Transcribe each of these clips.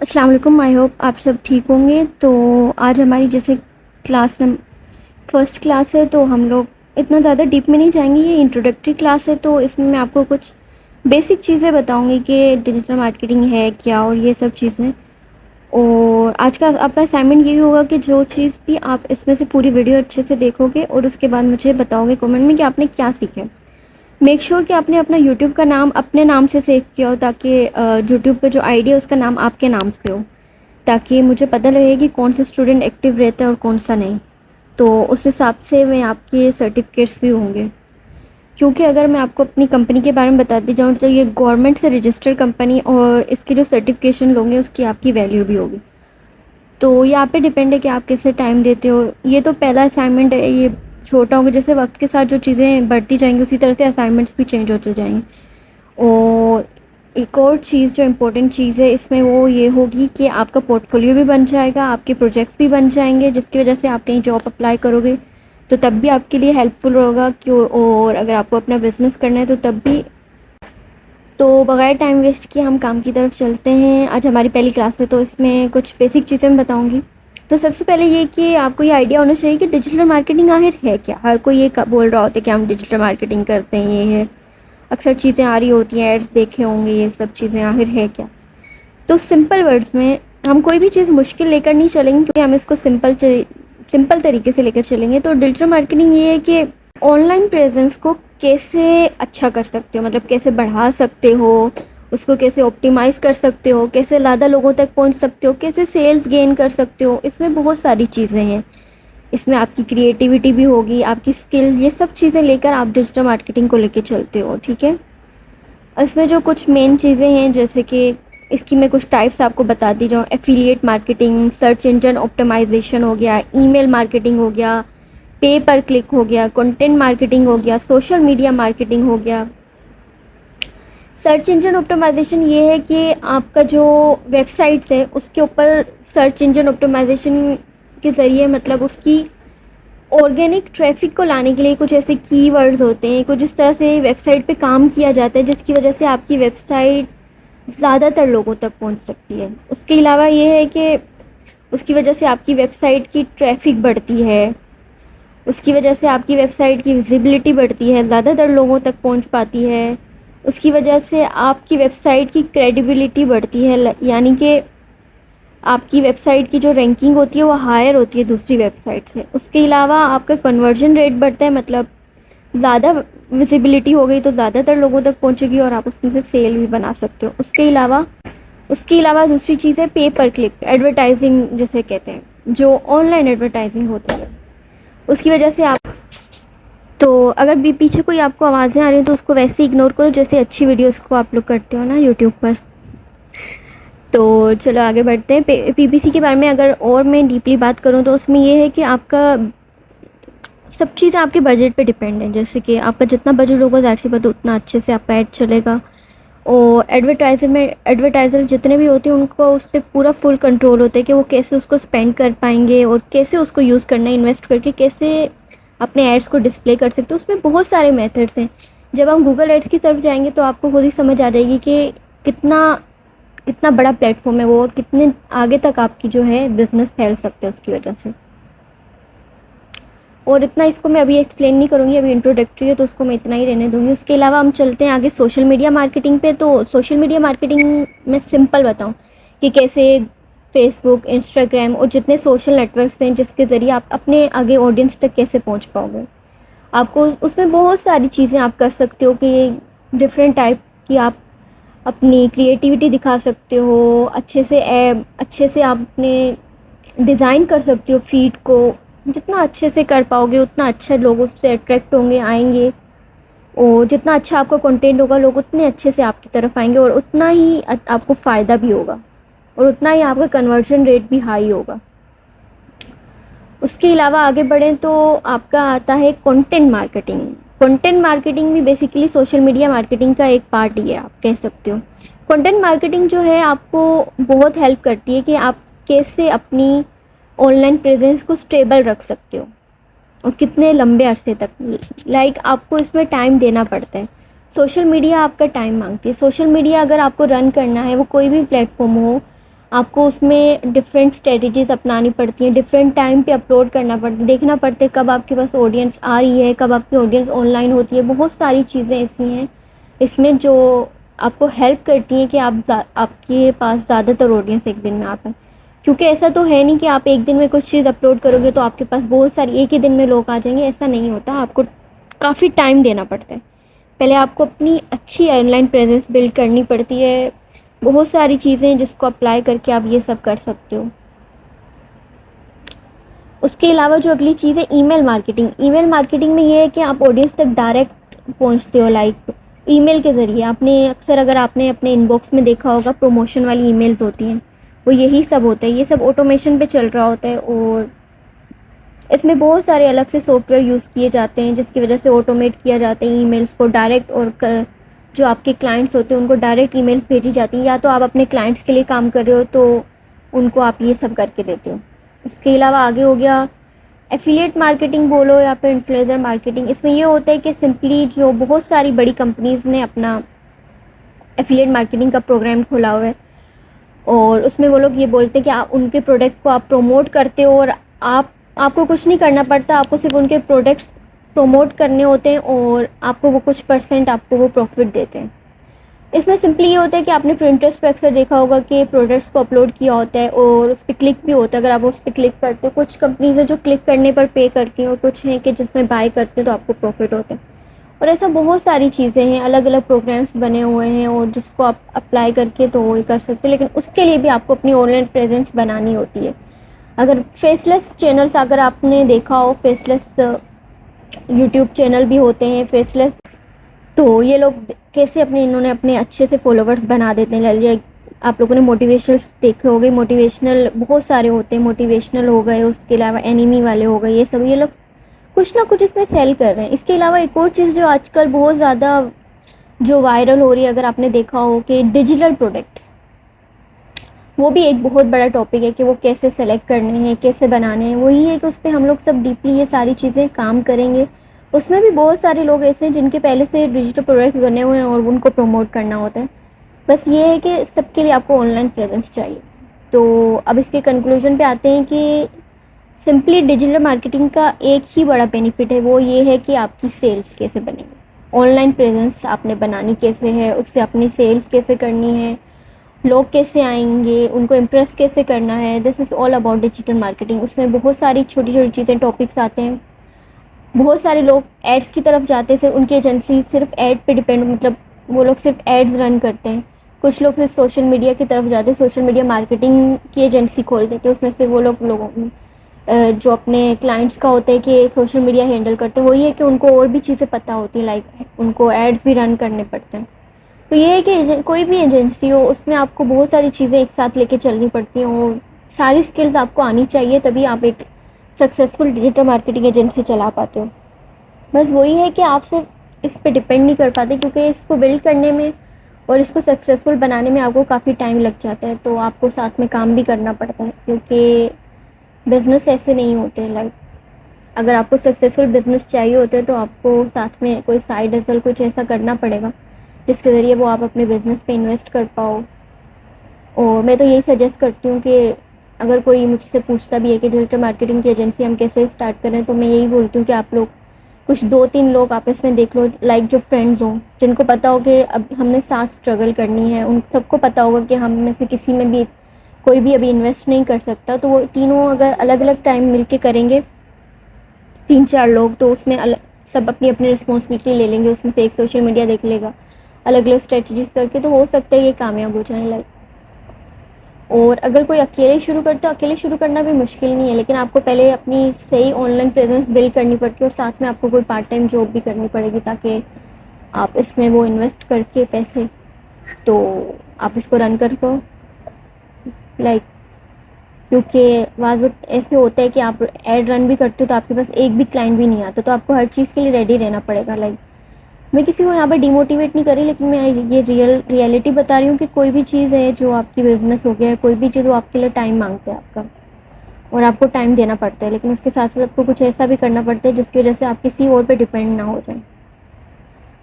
अस्सलाम वालेकुम। I hope आप सब ठीक होंगे। तो आज हमारी जैसे फर्स्ट क्लास है, तो हम लोग इतना ज़्यादा डीप में नहीं जाएंगे। ये इंट्रोडक्टरी क्लास है, तो इसमें मैं आपको कुछ बेसिक चीज़ें बताऊंगी कि डिजिटल मार्केटिंग है क्या और ये सब चीज़ें। और आज का आपका असाइनमेंट यही होगा कि जो चीज़ भी आप इसमें से पूरी वीडियो अच्छे से देखोगे और उसके बाद मुझे बताओगे कमेंट में कि आपने क्या सीखा। मेक श्योर कि आपने अपना यूट्यूब का नाम अपने नाम से सेव किया हो, ताकि यूट्यूब का जो आईडी है उसका नाम आपके नाम से हो, ताकि मुझे पता लगे कि कौन सा स्टूडेंट एक्टिव रहता है और कौन सा नहीं। तो उस हिसाब से मैं आपके सर्टिफिकेट्स भी होंगे, क्योंकि अगर मैं आपको अपनी कंपनी के बारे में बताती जाऊँ तो ये गवर्नमेंट से रजिस्टर्ड कंपनी, और इसके जो सर्टिफिकेशन लोगे उसकी आपकी वैल्यू भी होगी। तो ये आप पे डिपेंड है कि आप कैसे टाइम देते हो। ये तो पहला असाइनमेंट है, ये छोटा होगा। जैसे वक्त के साथ जो चीज़ें बढ़ती जाएंगी उसी तरह से असाइनमेंट्स भी चेंज होते जाएंगे। और एक और चीज़ जो इम्पोर्टेंट चीज़ है इसमें वो ये होगी कि आपका पोर्टफोलियो भी बन जाएगा, आपके प्रोजेक्ट्स भी बन जाएंगे, जिसकी वजह से आप कहीं जॉब अप्लाई करोगे तो तब भी आपके लिए हेल्पफुल होगा। क्यों, और अगर आपको अपना बिजनेस करना है तो तब भी। तो बगैर टाइम वेस्ट किए हम काम की तरफ चलते हैं। आज हमारी पहली क्लास है, तो इसमें कुछ बेसिक चीज़ें मैं बताऊंगी। तो सबसे पहले ये कि आपको ये आइडिया होना चाहिए कि डिजिटल मार्केटिंग आखिर है क्या। हर कोई ये बोल रहा होता है कि हम डिजिटल मार्केटिंग करते हैं, ये है, अक्सर चीज़ें आ रही होती हैं, एड्स देखे होंगे, ये सब चीज़ें आखिर है क्या। तो सिंपल वर्ड्स में हम कोई भी चीज़ मुश्किल लेकर नहीं चलेंगे, क्योंकि हम इसको सिंपल तरीके से लेकर चलेंगे। तो डिजिटल मार्केटिंग ये है कि ऑनलाइन प्रेजेंस को कैसे अच्छा कर सकते हो, मतलब कैसे बढ़ा सकते हो, उसको कैसे ऑप्टिमाइज़ कर सकते हो, कैसे ज़्यादा लोगों तक पहुंच सकते हो, कैसे सेल्स गेन कर सकते हो। इसमें बहुत सारी चीज़ें हैं। इसमें आपकी क्रिएटिविटी भी होगी, आपकी स्किल, ये सब चीज़ें लेकर आप डिजिटल मार्केटिंग को लेकर चलते हो। ठीक है। इसमें जो कुछ मेन चीज़ें हैं, जैसे कि इसकी मैं कुछ टाइप्स आपको बताती जाऊँ। Affiliate marketing, search engine optimisation हो गया, ईमेल मार्केटिंग हो गया, पे पर क्लिक हो गया, कंटेंट मार्केटिंग हो गया, सोशल मीडिया मार्केटिंग हो गया। सर्च इंजन ऑप्टिमाइजेशन ये है कि आपका जो वेबसाइट्स है उसके ऊपर सर्च इंजन ऑप्टिमाइजेशन के ज़रिए, मतलब उसकी ऑर्गेनिक ट्रैफिक को लाने के लिए कुछ ऐसे कीवर्ड्स होते हैं, कुछ इस तरह से वेबसाइट पे काम किया जाता है जिसकी वजह से आपकी वेबसाइट ज़्यादातर लोगों तक पहुंच सकती है। उसके अलावा ये है कि उसकी वजह से आपकी वेबसाइट की ट्रैफिक बढ़ती है, उसकी वजह से आपकी वेबसाइट की विजिबिलिटी बढ़ती है, ज़्यादातर लोगों तक पहुंच पाती है। उसकी वजह से आपकी वेबसाइट की क्रेडिबिलिटी बढ़ती है, यानी कि आपकी वेबसाइट की जो रैंकिंग होती है वो हायर होती है दूसरी वेबसाइट से। उसके अलावा आपका कन्वर्जन रेट बढ़ता है, मतलब ज़्यादा विजिबिलिटी हो गई तो ज़्यादातर लोगों तक पहुंचेगी और आप उसमें से सेल भी बना सकते हो। उसके अलावा दूसरी चीज़ है पे पर क्लिक एडवर्टाइजिंग, जिसे कहते हैं, जो ऑनलाइन एडवर्टाइजिंग होती है। उसकी वजह से आप, तो अगर भी पीछे कोई आपको आवाज़ें आ रही हैं तो उसको वैसे ही इग्नोर करो जैसे अच्छी वीडियोस को आप लोग करते हो ना यूट्यूब पर। तो चलो आगे बढ़ते हैं। पीपीसी के बारे में अगर और मैं डीपली बात करूं तो उसमें ये है कि आपका सब चीज़ें आपके बजट पे डिपेंड है। जैसे कि आपका जितना बजट होगा ज़ाहिर सी बात उतना अच्छे से आपका ऐड चलेगा। और एडवर्टाइज़र जितने भी होते हैं उनको उस पर पूरा फुल कंट्रोल होता है कि वो कैसे उसको स्पेंड कर पाएंगे और कैसे उसको यूज़ करना है, इन्वेस्ट करके कैसे अपने एड्स को डिस्प्ले कर सकते हो। उसमें बहुत सारे मेथड्स हैं। जब हम गूगल एड्स की तरफ जाएंगे तो आपको खुद ही समझ आ जाएगी कि कितना बड़ा प्लेटफॉर्म है वो, और कितने आगे तक आपकी जो है बिजनेस फैल सकते हैं उसकी वजह से। और इतना इसको मैं अभी एक्सप्लेन नहीं करूँगी, अभी इंट्रोडक्टरी है तो उसको मैं इतना ही रहने दूँगी। उसके अलावा हम चलते हैं आगे सोशल मीडिया मार्केटिंग पे। तो सोशल मीडिया मार्केटिंग में सिंपल बताऊँ कि कैसे फेसबुक, इंस्टाग्राम और जितने सोशल नेटवर्क्स हैं जिसके ज़रिए आप अपने आगे ऑडियंस तक कैसे पहुँच पाओगे। आपको उसमें बहुत सारी चीज़ें आप कर सकते हो कि डिफरेंट टाइप की आप अपनी क्रिएटिविटी दिखा सकते हो, अच्छे से आप अपने डिज़ाइन कर सकते हो फीड को। जितना अच्छे से कर पाओगे उतना अच्छा लोग उससे अट्रैक्ट होंगे, आएंगे। और जितना अच्छा आपका कंटेंट होगा लोग उतने अच्छे से आपकी तरफ आएंगे और उतना ही आपको फ़ायदा भी होगा और उतना ही आपका कन्वर्जन रेट भी हाई होगा। उसके अलावा आगे बढ़ें तो आपका आता है कंटेंट मार्केटिंग। कंटेंट मार्केटिंग भी बेसिकली सोशल मीडिया मार्केटिंग का एक पार्ट ही है, आप कह सकते हो। कंटेंट मार्केटिंग जो है आपको बहुत हेल्प करती है कि आप कैसे अपनी ऑनलाइन प्रेजेंस को स्टेबल रख सकते हो और कितने लंबे अरसे तक। आपको इसमें टाइम देना पड़ता है। सोशल मीडिया आपका टाइम मांगती है। सोशल मीडिया अगर आपको रन करना है, वो कोई भी प्लेटफॉर्म हो, आपको उसमें डिफरेंट स्ट्रेटजीज अपनानी पड़ती हैं, डिफरेंट टाइम पे अपलोड करना पड़ता है, देखना पड़ता है कब आपके पास ऑडियंस आ रही है, कब आपकी ऑडियंस ऑनलाइन होती है। बहुत सारी चीज़ें ऐसी हैं इसमें जो आपको हेल्प करती हैं कि आपके पास ज़्यादातर ऑडियंस एक दिन में आ पाए। क्योंकि ऐसा तो है नहीं कि आप एक दिन में कुछ चीज़ अपलोड करोगे तो आपके पास बहुत सारी एक ही दिन में लोग आ जाएंगे, ऐसा नहीं होता। आपको काफ़ी टाइम देना पड़ता है। पहले आपको अपनी अच्छी ऑनलाइन प्रेजेंस बिल्ड करनी पड़ती है। बहुत सारी चीज़ें हैं जिसको अप्लाई करके आप ये सब कर सकते हो। उसके अलावा जो अगली चीज़ है ईमेल मार्केटिंग। ईमेल मार्केटिंग में ये है कि आप ऑडियंस तक डायरेक्ट पहुंचते हो, लाइक ईमेल के ज़रिए। आपने अक्सर अगर आपने अपने इनबॉक्स में देखा होगा प्रमोशन वाली ईमेल्स होती हैं, वो यही सब होता है। ये सब ऑटोमेशन पे चल रहा होता है और इसमें बहुत सारे अलग से सॉफ्टवेयर यूज़ किए जाते हैं जिसकी वजह से ऑटोमेट किया जाता है ईमेल्स को डायरेक्ट। और जो आपके क्लाइंट्स होते हैं उनको डायरेक्ट ईमेल्स भेजी जाती हैं, या तो आप अपने क्लाइंट्स के लिए काम कर रहे हो तो उनको आप ये सब करके देते हो। उसके अलावा आगे हो गया एफिलिएट मार्केटिंग बोलो या फिर इन्फ्लुएंसर मार्केटिंग। इसमें ये होता है कि सिंपली जो बहुत सारी बड़ी कंपनीज़ ने अपना एफिलिएट मार्केटिंग का प्रोग्राम खोला हुआ है और उसमें वो लोग ये बोलते हैं कि आप उनके प्रोडक्ट को आप प्रमोट करते हो और आपको कुछ नहीं करना पड़ता, आपको सिर्फ उनके प्रोडक्ट्स प्रमोट करने होते हैं और आपको वो कुछ % आपको वो प्रॉफिट देते हैं। इसमें सिंपली ये होता है कि आपने प्रिंटर्स पे अक्सर देखा होगा कि प्रोडक्ट्स को अपलोड किया होता है और उस पर क्लिक भी होता है। अगर आप उस पर क्लिक करते हो, कुछ कंपनीज है जो क्लिक करने पर पे करती हैं और कुछ हैं कि जिसमें बाय करते हैं तो आपको प्रॉफिट होता है। और ऐसा बहुत सारी चीज़ें हैं, अलग अलग प्रोग्राम्स बने हुए हैं और जिसको आप अप्लाई करके तो वो कर सकते हो। लेकिन उसके लिए भी आपको अपनी ऑनलाइन प्रेजेंस बनानी होती है। अगर फेसलेस चैनल्स अगर आपने देखा हो, फेसलेस यूट्यूब चैनल भी होते हैं फेसलेस, तो ये लोग कैसे इन्होंने अपने अच्छे से फॉलोवर्स बना देते हैं। ये आप लोगों ने मोटिवेशनल देखे हो गए, मोटिवेशनल बहुत सारे होते हैं, मोटिवेशनल हो गए, उसके अलावा एनिमी वाले हो गए, ये सब ये लोग कुछ ना कुछ इसमें सेल कर रहे हैं। इसके अलावा एक और चीज़ जो आजकल बहुत ज़्यादा जो वायरल हो रही है, अगर आपने देखा हो कि डिजिटल प्रोडक्ट्स, वो भी एक बहुत बड़ा टॉपिक है कि वो कैसे सेलेक्ट करने हैं, कैसे बनाने हैं। वही है कि उस पर हम लोग सब डीपली ये सारी चीज़ें काम करेंगे। उसमें भी बहुत सारे लोग ऐसे हैं जिनके पहले से डिजिटल प्रोडक्ट बने हुए हैं और उनको प्रमोट करना होता है। बस ये है कि सबके लिए आपको ऑनलाइन प्रेजेंस चाहिए। तो अब इसके कंक्लूजन पे आते हैं कि सिंपली डिजिटल मार्केटिंग का एक ही बड़ा बेनिफिट है, वो ये है कि आपकी सेल्स कैसे बनेगी। ऑनलाइन प्रेजेंस आपने बनानी कैसे है, उससे अपनी सेल्स कैसे करनी है, लोग कैसे आएंगे, उनको इम्प्रेस कैसे करना है। This is all about digital marketing. उसमें बहुत सारी छोटी छोटी चीज़ें, टॉपिक्स आते हैं। बहुत सारे लोग एड्स की तरफ जाते हैं, उनकी एजेंसी सिर्फ एड पे डिपेंड, मतलब वो लोग सिर्फ एड्स रन करते हैं। कुछ लोग सिर्फ सोशल मीडिया की तरफ जाते हैं, सोशल मीडिया मार्केटिंग की एजेंसी खोल देते हैं। उसमें से वो लोगों जो अपने क्लाइंट्स का होता है कि सोशल मीडिया हैंडल करते हैं, वही है कि उनको और भी चीज़ें पता होती हैं, लाइक उनको एड्स भी रन करने पड़ते हैं। तो ये है कि कोई भी एजेंसी हो उसमें आपको बहुत सारी चीज़ें एक साथ लेके चलनी पड़ती हैं और सारी स्किल्स आपको आनी चाहिए, तभी आप एक सक्सेसफुल डिजिटल मार्केटिंग एजेंसी चला पाते हो। बस वही है कि आप सिर्फ इस पे डिपेंड नहीं कर पाते, क्योंकि इसको बिल्ड करने में और इसको सक्सेसफुल बनाने में आपको काफ़ी टाइम लग जाता है। तो आपको साथ में काम भी करना पड़ता है, क्योंकि बिज़नेस ऐसे नहीं होते। लाइक अगर आपको सक्सेसफुल बिज़नेस चाहिए होता है तो आपको साथ में कोई साइड हसल कुछ ऐसा करना पड़ेगा जिसके ज़रिए वो आप अपने बिज़नेस पे इन्वेस्ट कर पाओ। और मैं तो यही सजेस्ट करती हूँ कि अगर कोई मुझसे पूछता भी है कि डिजिटल मार्केटिंग की एजेंसी हम कैसे स्टार्ट करें, तो मैं यही बोलती हूँ कि आप लोग कुछ 2-3 लोग आपस में देख लो, लाइक जो फ्रेंड्स हों, जिनको पता हो कि अब हमने साथ स्ट्रगल करनी है। उन सबको पता होगा कि हम में से किसी में भी कोई भी अभी इन्वेस्ट नहीं कर सकता, तो वो तीनों अगर अलग अलग टाइम मिल के करेंगे, 3-4 लोग, तो उसमें सब अपनी अपनी रिस्पॉन्सिबिलिटी ले लेंगे। उसमें से एक सोशल मीडिया देख लेगा, अलग अलग स्ट्रेटजीज करके, तो हो सकता है ये कामयाब हो जाए। लाइक और अगर कोई अकेले शुरू करता है, अकेले शुरू करना भी मुश्किल नहीं है, लेकिन आपको पहले अपनी सही ऑनलाइन प्रेजेंस बिल्ड करनी पड़ती है और साथ में आपको कोई पार्ट टाइम जॉब भी करनी पड़ेगी, ताकि आप इसमें वो इन्वेस्ट करके पैसे तो आप इसको रन कर पाओ। लाइक क्योंकि वाज वक्त ऐसे होता है कि आप एड रन भी करते हो तो आपके पास एक भी क्लाइंट भी नहीं आता, तो आपको हर चीज़ के लिए रेडी रहना पड़ेगा। लाइक मैं किसी को यहाँ पर डिमोटिवेट नहीं कर रही, लेकिन मैं ये रियलिटी बता रही हूँ कि कोई भी चीज़ है जो आपकी बिजनेस हो गया है, कोई भी चीज़ वो आपके लिए टाइम मांगते हैं आपका, और आपको टाइम देना पड़ता है। लेकिन उसके साथ साथ आपको कुछ ऐसा भी करना पड़ता है जिसकी वजह से आप किसी और पे डिपेंड ना हो जाए,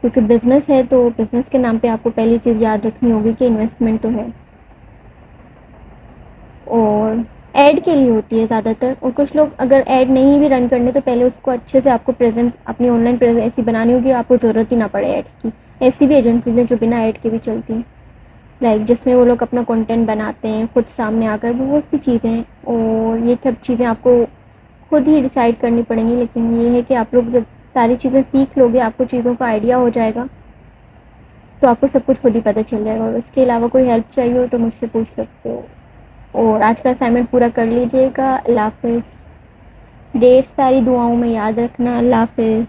क्योंकि बिज़नेस है तो बिज़नेस के नाम पे आपको पहली चीज़ याद रखनी होगी कि इन्वेस्टमेंट तो है। ऐड के लिए होती है ज़्यादातर, और कुछ लोग अगर ऐड नहीं भी रन करने तो पहले उसको अच्छे से आपको प्रेजेंट अपनी ऑनलाइन प्रेजेंस ऐसी बनानी होगी आपको ज़रूरत ही ना पड़े एड्स की। ऐसी भी एजेंसीज हैं जो बिना ऐड के भी चलती हैं, लाइक जिसमें वो लोग अपना कंटेंट बनाते हैं खुद सामने आकर, बहुत सी चीज़ें हैं। और ये सब चीज़ें आपको खुद ही डिसाइड करनी पड़ेंगी, लेकिन ये है कि आप लोग जब सारी चीज़ें सीख लोगे, आपको चीज़ों का आइडिया हो जाएगा, तो आपको सब कुछ खुद ही पता चल जाएगा। और इसके अलावा कोई हेल्प चाहिए हो तो मुझसे पूछ सकते हो। और आज का असाइनमेंट पूरा कर लीजिएगा। अल्लाह हाफ़िज़। ढेर सारी दुआओं में याद रखना। अल्लाह हाफ़िज़।